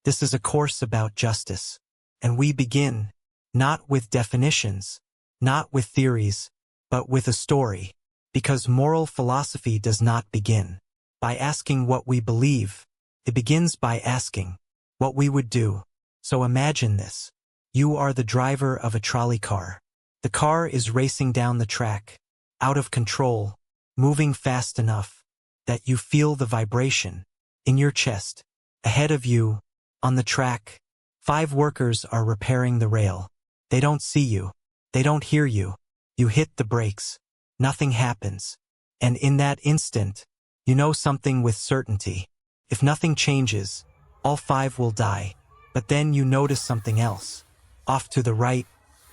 This is a course about justice. And we begin, not with definitions, not with theories, but with a story. Because moral philosophy does not begin by asking what we believe. It begins by asking what we would do. So imagine this. You are the driver of a trolley car. The car is racing down the track, out of control, moving fast enough that you feel the vibration in your chest. Ahead of you, on the track, 5 workers are repairing the rail. They don't see you. They don't hear you. You hit the brakes. Nothing happens. And in that instant, you know something with certainty. If nothing changes, all 5 will die. But then you notice something else. Off to the right,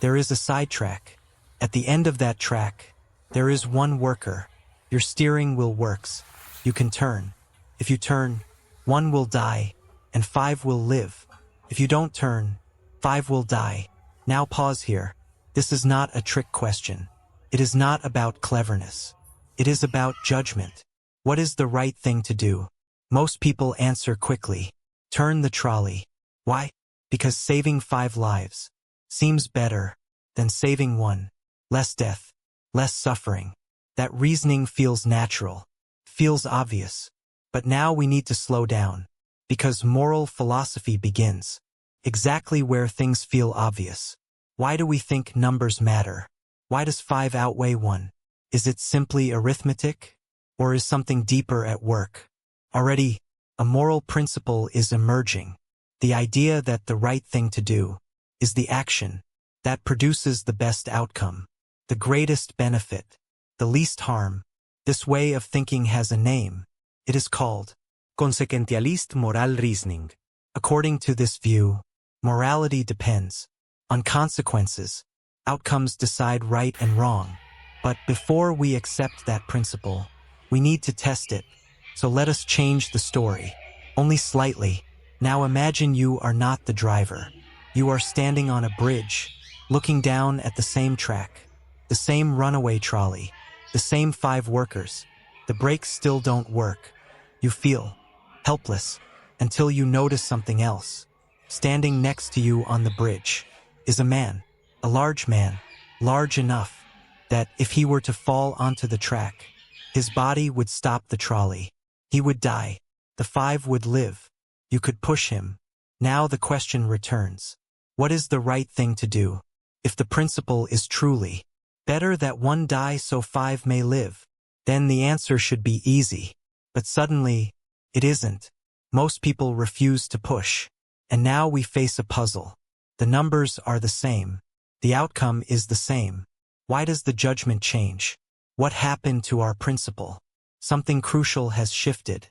there is a sidetrack. At the end of that track, there is 1 worker. Your steering wheel works. You can turn. If you turn, 1 will die, and 5 will live. If you don't turn, 5 will die. Now pause here. This is not a trick question. It is not about cleverness. It is about judgment. What is the right thing to do? Most people answer quickly. Turn the trolley. Why? Because saving 5 lives seems better than saving 1. Less death, less suffering. That reasoning feels natural, feels obvious. But now we need to slow down, because moral philosophy begins exactly where things feel obvious. Why do we think numbers matter? Why does 5 outweigh 1? Is it simply arithmetic? Or is something deeper at work? Already, a moral principle is emerging. The idea that the right thing to do is the action that produces the best outcome, the greatest benefit, the least harm. This way of thinking has a name. It is called consequentialist moral reasoning. According to this view, morality depends on consequences. Outcomes decide right and wrong. But before we accept that principle, we need to test it. So let us change the story, only slightly. Now imagine you are not the driver. You are standing on a bridge, looking down at the same track, the same runaway trolley, the same 5 workers. The brakes still don't work. You feel helpless until you notice something else. Standing next to you on the bridge is a man, a large man, large enough that if he were to fall onto the track, his body would stop the trolley. He would die. The 5 would live. You could push him. Now the question returns. What is the right thing to do? If the principle is truly better that 1 die so 5 may live, then the answer should be easy. But suddenly, it isn't. Most people refuse to push. And now we face a puzzle. The numbers are the same. The outcome is the same. Why does the judgment change? What happened to our principle? Something crucial has shifted.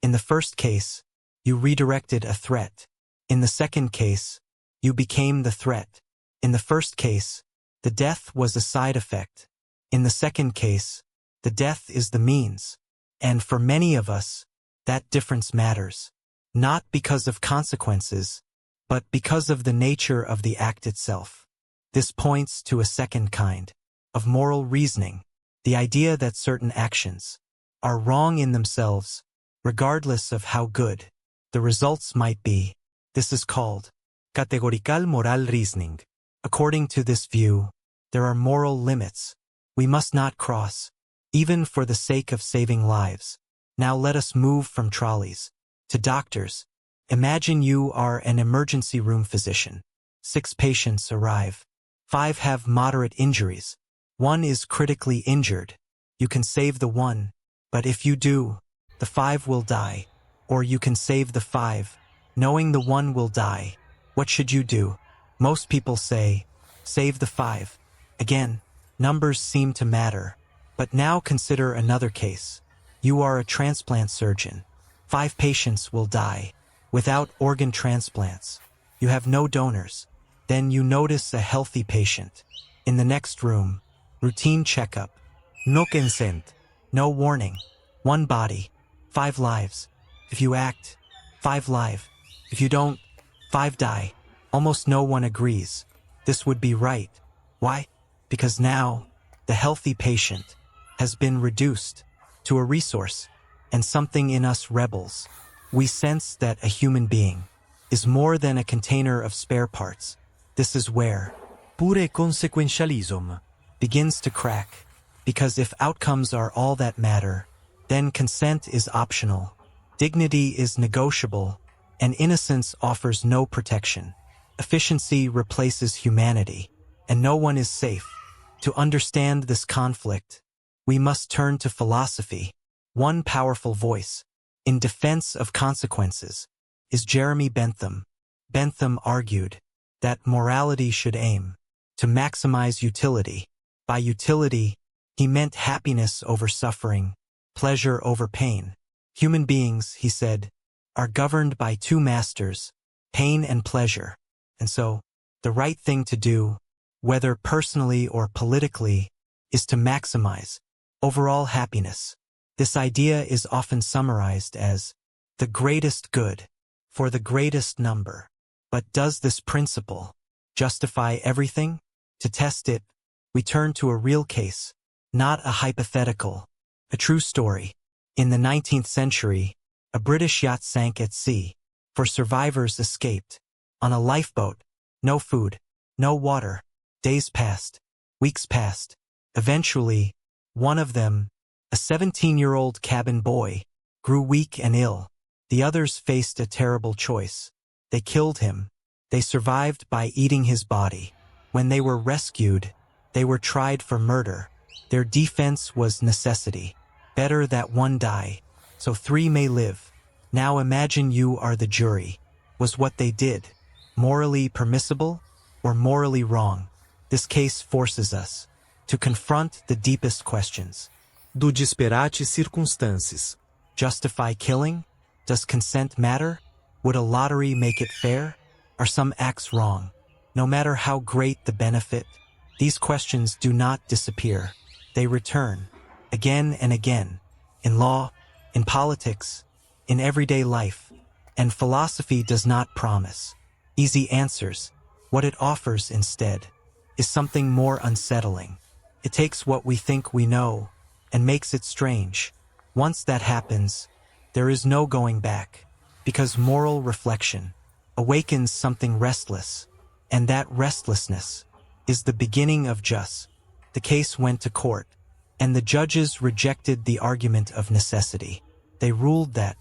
In the first case, you redirected a threat. In the second case, you became the threat. In the first case, the death was a side effect. In the second case, the death is the means. And for many of us, that difference matters. Not because of consequences, but because of the nature of the act itself. This points to a second kind of moral reasoning, the idea that certain actions are wrong in themselves, regardless of how good the results might be. This is called categorical moral reasoning. According to this view, there are moral limits we must not cross, even for the sake of saving lives. Now let us move from trolleys to doctors. Imagine you are an emergency room physician. 6 patients arrive. 5 have moderate injuries. 1 is critically injured. You can save the 1, but if you do, the 5 will die. Or you can save the 5, knowing the 1 will die. What should you do? Most people say, save the 5. Again, numbers seem to matter. But now consider another case. You are a transplant surgeon. 5 patients will die without organ transplants. You have no donors. Then you notice a healthy patient. In the next room, routine checkup. No consent. No warning. 1 body. 5 lives. If you act, 5 live. If you don't, 5 die. Almost no one agrees. This would be right. Why? Because now, the healthy patient has been reduced to a resource, and something in us rebels. We sense that a human being is more than a container of spare parts. This is where pure consequentialism begins to crack, because if outcomes are all that matter, then consent is optional, dignity is negotiable, and innocence offers no protection. Efficiency replaces humanity, and no one is safe. To understand this conflict, we must turn to philosophy. One powerful voice, in defense of consequences, is Jeremy Bentham. Bentham argued that morality should aim to maximize utility. By utility, he meant happiness over suffering, pleasure over pain. Human beings, he said, are governed by two masters, pain and pleasure. And so, the right thing to do, whether personally or politically, is to maximize overall happiness. This idea is often summarized as the greatest good for the greatest number. But does this principle justify everything? To test it, we turn to a real case, not a hypothetical, a true story. In the 19th century, a British yacht sank at sea. Four survivors escaped. On a lifeboat, no food, no water. Days passed, weeks passed. Eventually, one of them, a 17-year-old cabin boy, grew weak and ill. The others faced a terrible choice. They killed him. They survived by eating his body. When they were rescued, they were tried for murder. Their defense was necessity. Better that one die, so three may live. Now imagine you are the jury. Was what they did morally permissible or morally wrong? This case forces us to confront the deepest questions. do disparate circunstâncias. Justify killing? Does consent matter? Would a lottery make it fair? Are some acts wrong? No matter how great the benefit, these questions do not disappear. They return, again and again, in law, in politics, in everyday life. And philosophy does not promise easy answers. What it offers instead is something more unsettling. It takes what we think we know and makes it strange. Once that happens, there is no going back, because moral reflection awakens something restless, and that restlessness is the beginning of justice. The case went to court, and the judges rejected the argument of necessity. They ruled that,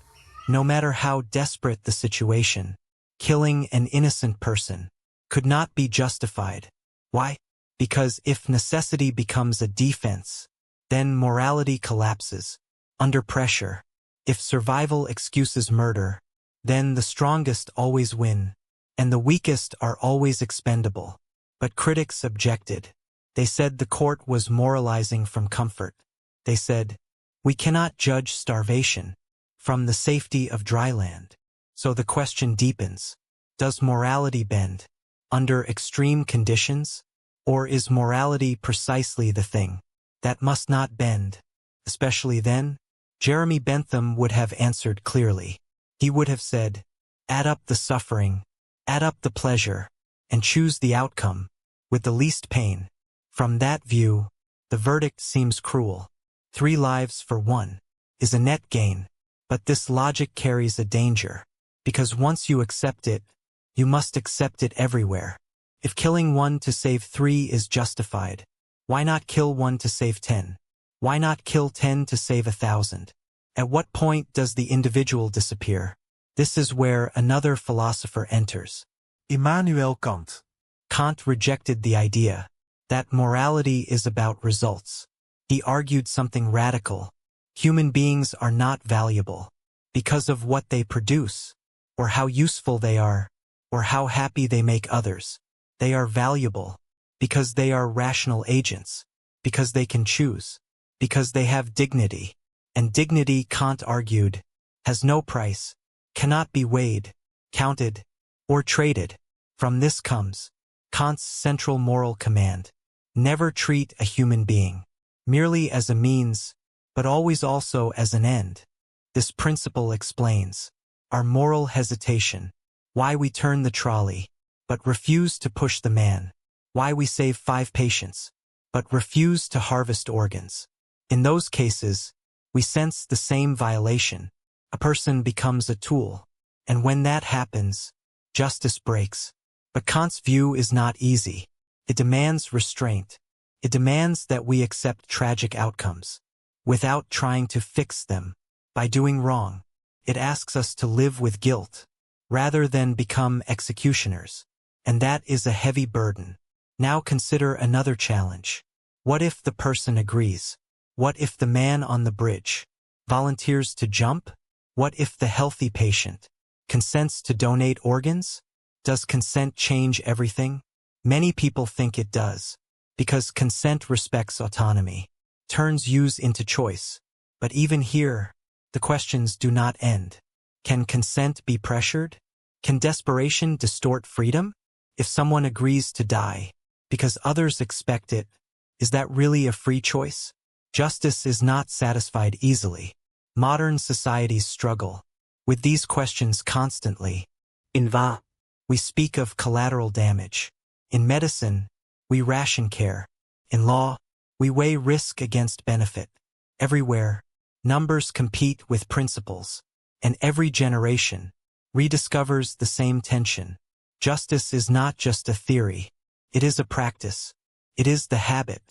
no matter how desperate the situation, killing an innocent person could not be justified. Why? Because if necessity becomes a defense, then morality collapses under pressure. If survival excuses murder, then the strongest always win, and the weakest are always expendable. But critics objected. They said the court was moralizing from comfort. They said, we cannot judge starvation from the safety of dry land. So the question deepens. Does morality bend under extreme conditions? Or is morality precisely the thing that must not bend? Especially then, Jeremy Bentham would have answered clearly. He would have said, add up the suffering, add up the pleasure, and choose the outcome with the least pain. From that view, the verdict seems cruel. 3 lives for one is a net gain. But this logic carries a danger, because once you accept it, you must accept it everywhere. If killing 1 to save 3 is justified, why not kill 1 to save 10? Why not kill 10 to save 1,000? At what point does the individual disappear? This is where another philosopher enters. Immanuel Kant. Kant rejected the idea that morality is about results. He argued something radical. Human beings are not valuable because of what they produce, or how useful they are, or how happy they make others. They are valuable because they are rational agents, because they can choose, because they have dignity. And dignity, Kant argued, has no price, cannot be weighed, counted, or traded. From this comes Kant's central moral command. Never treat a human being merely as a means, but always also as an end. This principle explains our moral hesitation, why we turn the trolley, but refuse to push the man, why we save 5 patients, but refuse to harvest organs. In those cases, we sense the same violation. A person becomes a tool, and when that happens, justice breaks. But Kant's view is not easy. It demands restraint. It demands that we accept tragic outcomes without trying to fix them. By doing wrong, it asks us to live with guilt rather than become executioners. And that is a heavy burden. Now consider another challenge. What if the person agrees? What if the man on the bridge volunteers to jump? What if the healthy patient consents to donate organs? Does consent change everything? Many people think it does, because consent respects autonomy, turns use into choice. But even here, the questions do not end. Can consent be pressured? Can desperation distort freedom? If someone agrees to die because others expect it, is that really a free choice? Justice is not satisfied easily. Modern societies struggle with these questions constantly. In Va, we speak of collateral damage. In medicine, we ration care. In law, we weigh risk against benefit. Everywhere, numbers compete with principles, and every generation rediscovers the same tension. Justice is not just a theory. It is a practice. It is the habit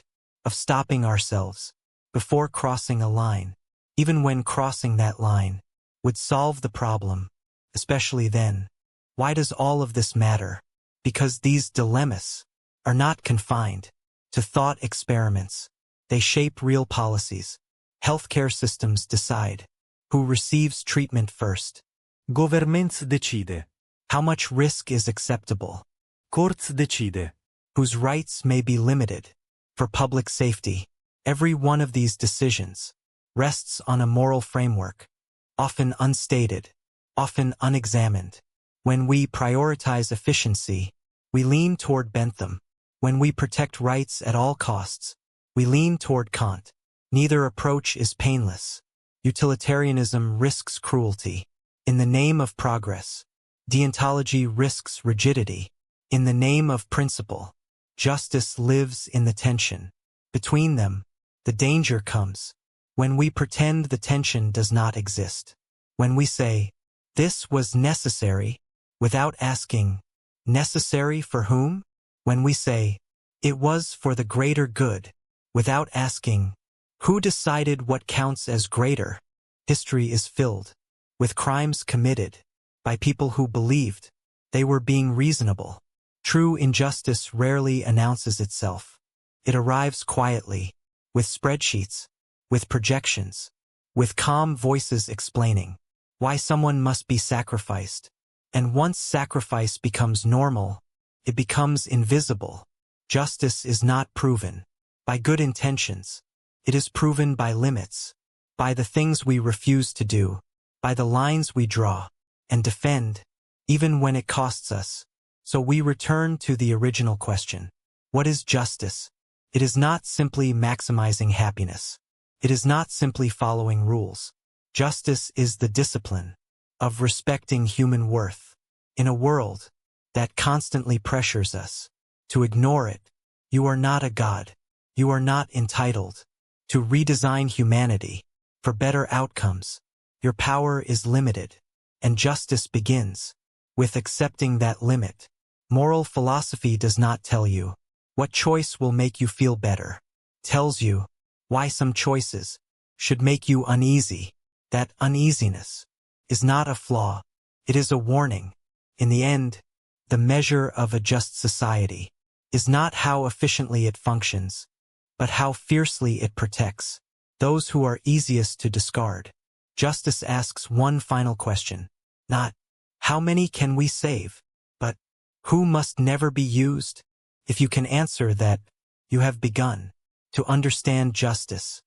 of stopping ourselves before crossing a line, even when crossing that line would solve the problem, especially then. Why does all of this matter? Because these dilemmas are not confined to thought experiments. They shape real policies. Healthcare systems decide who receives treatment first. Governments decide. How much risk is acceptable? Courts decide. Whose rights may be limited for public safety. Every one of these decisions rests on a moral framework, often unstated, often unexamined. When we prioritize efficiency, we lean toward Bentham. When we protect rights at all costs, we lean toward Kant. Neither approach is painless. Utilitarianism risks cruelty. In the name of progress, deontology risks rigidity. In the name of principle, justice lives in the tension. Between them, the danger comes when we pretend the tension does not exist. When we say, this was necessary, without asking, necessary for whom? When we say, it was for the greater good, without asking, who decided what counts as greater? History is filled with crimes committed by people who believed they were being reasonable. True injustice rarely announces itself. It arrives quietly, with spreadsheets, with projections, with calm voices explaining why someone must be sacrificed. And once sacrifice becomes normal, it becomes invisible. Justice is not proven by good intentions. It is proven by limits, by the things we refuse to do, by the lines we draw and defend, even when it costs us. So we return to the original question. What is justice? It is not simply maximizing happiness. It is not simply following rules. Justice is the discipline of respecting human worth. In a world that constantly pressures us to ignore it, you are not a god. You are not entitled to redesign humanity for better outcomes. Your power is limited, and justice begins with accepting that limit. Moral philosophy does not tell you what choice will make you feel better. It tells you why some choices should make you uneasy. That uneasiness is not a flaw. It is a warning. In the end, the measure of a just society is not how efficiently it functions, but how fiercely it protects those who are easiest to discard. Justice asks one final question, not how many can we save, but who must never be used? If you can answer that, you have begun to understand justice.